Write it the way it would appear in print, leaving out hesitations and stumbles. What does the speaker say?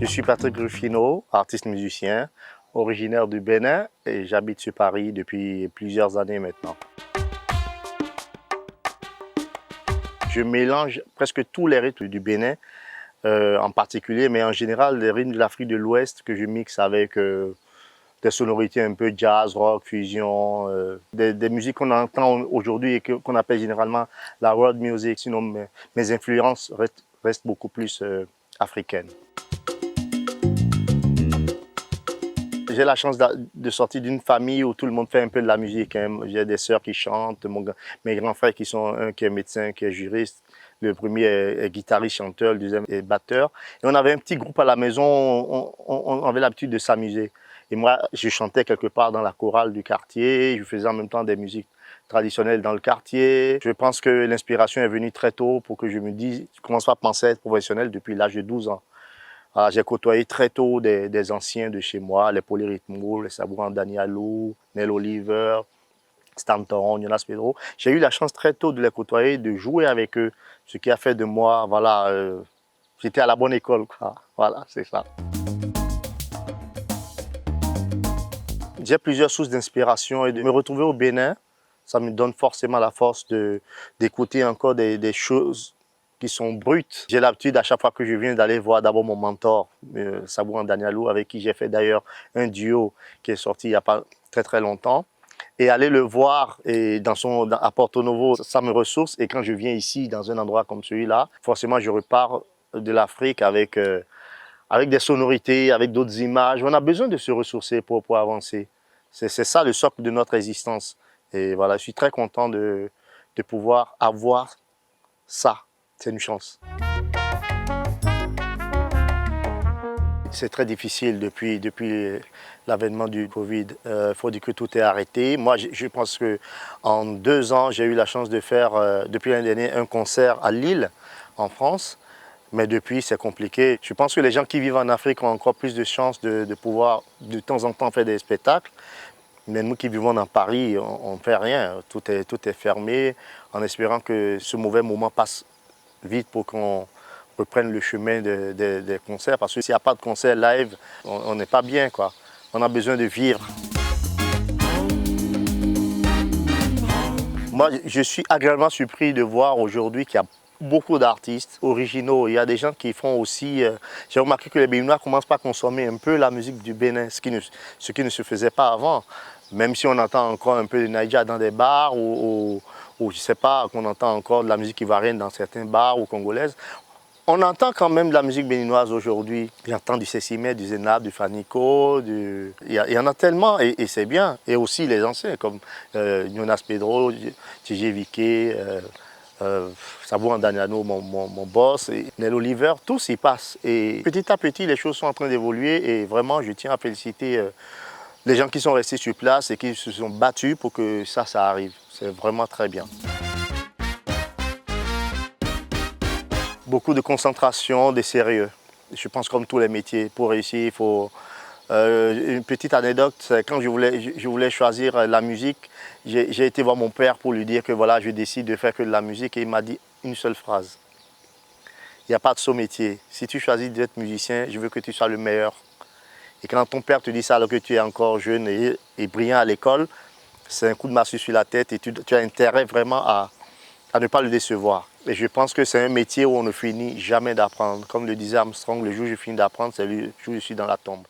Je suis Patrick Rufino, artiste musicien, originaire du Bénin et j'habite sur Paris depuis plusieurs années maintenant. Je mélange presque tous les rythmes du Bénin, en particulier, mais en général les rythmes de l'Afrique de l'Ouest que je mixe avec des sonorités un peu jazz, rock, fusion, des musiques qu'on entend aujourd'hui et qu'on appelle généralement la world music. Sinon, mes influences restent beaucoup plus africaines. J'ai la chance de sortir d'une famille où tout le monde fait un peu de la musique. Hein. J'ai des sœurs qui chantent, mes grands frères qui sont un qui est médecin, qui est juriste. Le premier est guitariste, chanteur, le deuxième est batteur. Et on avait un petit groupe à la maison, on avait l'habitude de s'amuser. Et moi, je chantais quelque part dans la chorale du quartier, je faisais en même temps des musiques traditionnelles dans le quartier. Je pense que l'inspiration est venue très tôt pour que je me dise, je commence à penser à être professionnel depuis l'âge de 12 ans. J'ai côtoyé très tôt des anciens de chez moi, les Polyrythmo, les Sabourin Danielou, Nel Oliver, Stanton, Jonas Pedro. J'ai eu la chance très tôt de les côtoyer, de jouer avec eux, ce qui a fait de moi, voilà, j'étais à la bonne école, quoi. Voilà, c'est ça. J'ai plusieurs sources d'inspiration et de me retrouver au Bénin, ça me donne forcément la force d'écouter encore des choses qui sont brutes. J'ai l'habitude à chaque fois que je viens d'aller voir d'abord mon mentor, Sabourin Danielou, avec qui j'ai fait d'ailleurs un duo qui est sorti il n'y a pas très longtemps. Et aller le voir et à Porto Novo, ça me ressource. Et quand je viens ici, dans un endroit comme celui-là, forcément je repars de l'Afrique avec des sonorités, avec d'autres images. On a besoin de se ressourcer pour avancer. C'est ça le socle de notre existence. Et voilà, je suis très content de pouvoir avoir ça. C'est une chance. C'est très difficile depuis l'avènement du Covid. Il faut dire que tout est arrêté. Moi, je pense qu'en 2 ans, j'ai eu la chance de faire, depuis l'année dernière, un concert à Lille, en France. Mais depuis, c'est compliqué. Je pense que les gens qui vivent en Afrique ont encore plus de chances de pouvoir, de temps en temps, faire des spectacles. Mais nous qui vivons dans Paris, on ne fait rien. Tout est fermé, en espérant que ce mauvais moment passe vite pour qu'on reprenne le chemin des concerts. Parce que s'il n'y a pas de concert live, on n'est pas bien, quoi. On a besoin de vivre. Moi, je suis agréablement surpris de voir aujourd'hui qu'il y a beaucoup d'artistes originaux. Il y a des gens qui font aussi... J'ai remarqué que les Béninois commencent à consommer un peu la musique du Bénin, ce qui ne se faisait pas avant. Même si on entend encore un peu de Naija dans des bars ou je ne sais pas, qu'on entend encore de la musique ivoirienne dans certains bars ou congolaises, on entend quand même de la musique béninoise aujourd'hui. J'entends du Sessimé, du Zenab, du Fanico, il y en a tellement et c'est bien. Et aussi les anciens comme Jonas Pedro, J.J. Viquet, Sabourin Daniano, mon boss, et Nel Oliver, tous y passent. Et petit à petit, les choses sont en train d'évoluer et vraiment, je tiens à féliciter les gens qui sont restés sur place et qui se sont battus pour que ça arrive. C'est vraiment très bien. Beaucoup de concentration, de sérieux. Je pense comme tous les métiers, pour réussir, il faut... une petite anecdote, c'est quand je voulais choisir la musique, j'ai été voir mon père pour lui dire que voilà, je décide de faire que de la musique et il m'a dit une seule phrase. Il n'y a pas de saut métier. Si tu choisis d'être musicien, je veux que tu sois le meilleur. Et quand ton père te dit ça alors que tu es encore jeune et brillant à l'école, c'est un coup de massue sur la tête et tu as intérêt vraiment à ne pas le décevoir. Et je pense que c'est un métier où on ne finit jamais d'apprendre. Comme le disait Armstrong, le jour où je finis d'apprendre, c'est le jour où je suis dans la tombe.